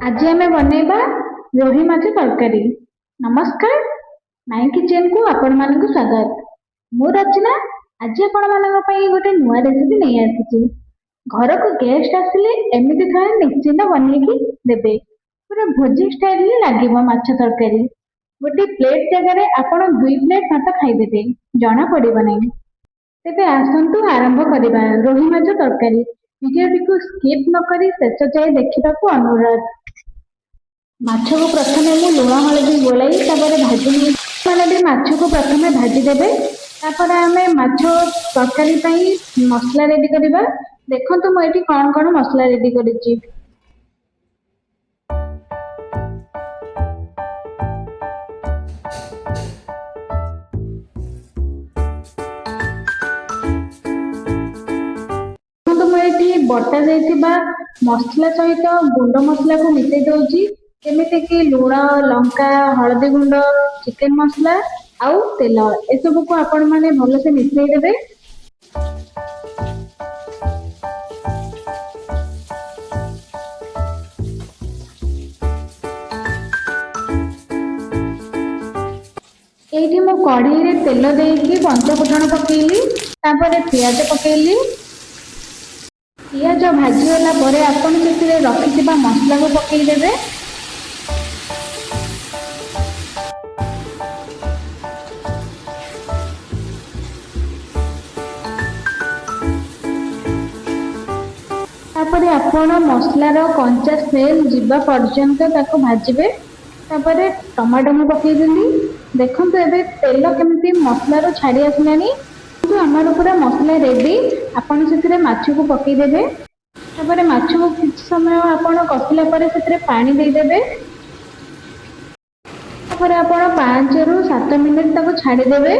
आज आम बनैबा रोही माछ तरकारी। नमस्कार, माई किचन को आपण मानक स्वागत। मु रचना आज आपण मानक पई गोटे नुआ रेसिपी नहीं आसी। घर को गेस्ट आसिले एमिति थाए निश्चिंत बनैकी देबे। पूरा भोजी स्टाइल लागिबो माछ तरकारी। गोटे प्लेट जगह आपण 2 प्लेट भात खाइदेबे, जना पड़िबो नहीं। तेबे आसंतु आरंभ करिबा रोही माछ तरकारी। वीडियोटी को स्किप न करी शेष जाए देखिबाकू अनुरोध। माछ को प्रथम मु लुण हलदी गोलाई भाजी मैंने भी माछ को प्रथम भाजीदेवे। आम माछ तरकारी मसला रेडी करवा। देखो मुझे कौन कौन मसला रेडी करी। मुझे बटा जाइथिबा मसला सहित गुंड मसला को मिसई दउची। केमिति कि लुण लंका हलदी गुंड चिकेन मसला आउ तेल एसबू को आपण माने भल से मिसई देबे। एठी मो कढ़ी रे तेल देकी पंचफुटन पकेइली, तापर पियाज पकेइली। पियाज भाजी होला परे आपण सेतिरे रखिथिबा मसला को पकेइ देबे। तापर आपण मसलार कंचा स्मेल जीवा पर्यंत ताको भाजिबे। तापर टमाटो मु पकेइदेली। देखंतु एबे तेल केमिति मसलार छाड़ी आसलानी। तो हमार पूरा मसला रेडी। आपण सेतिरे माछ को पकेइ देबे। तापर माछ को किछ समय आपण कसिला परे सेतिरे पानी देई देबे। तापर आपण 5 रु 7 मिनिट ताको छाड़ी देबे।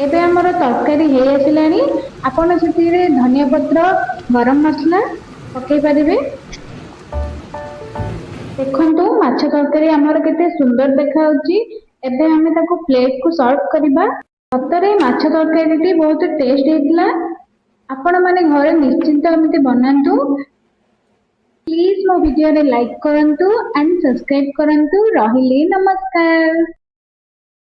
एबे हमर तरकारी हे आसिलानी। आपण सेतिरे धनिया पत्र गरम मसला पकेइ परिबे। देखंतु माछ तरकारी हमर केते सुंदर देखाउची। एबे हमें ताको प्लेट को सर्व करिबा। सतरे माछ तरकारी बहुत टेस्ट हेतिला। आपण माने घरे निश्चिंत एमिति बनांतु। प्लीज मो वीडियो रे लाइक करंतु एंड सब्सक्राइब करंतु। रहिली नमस्कार।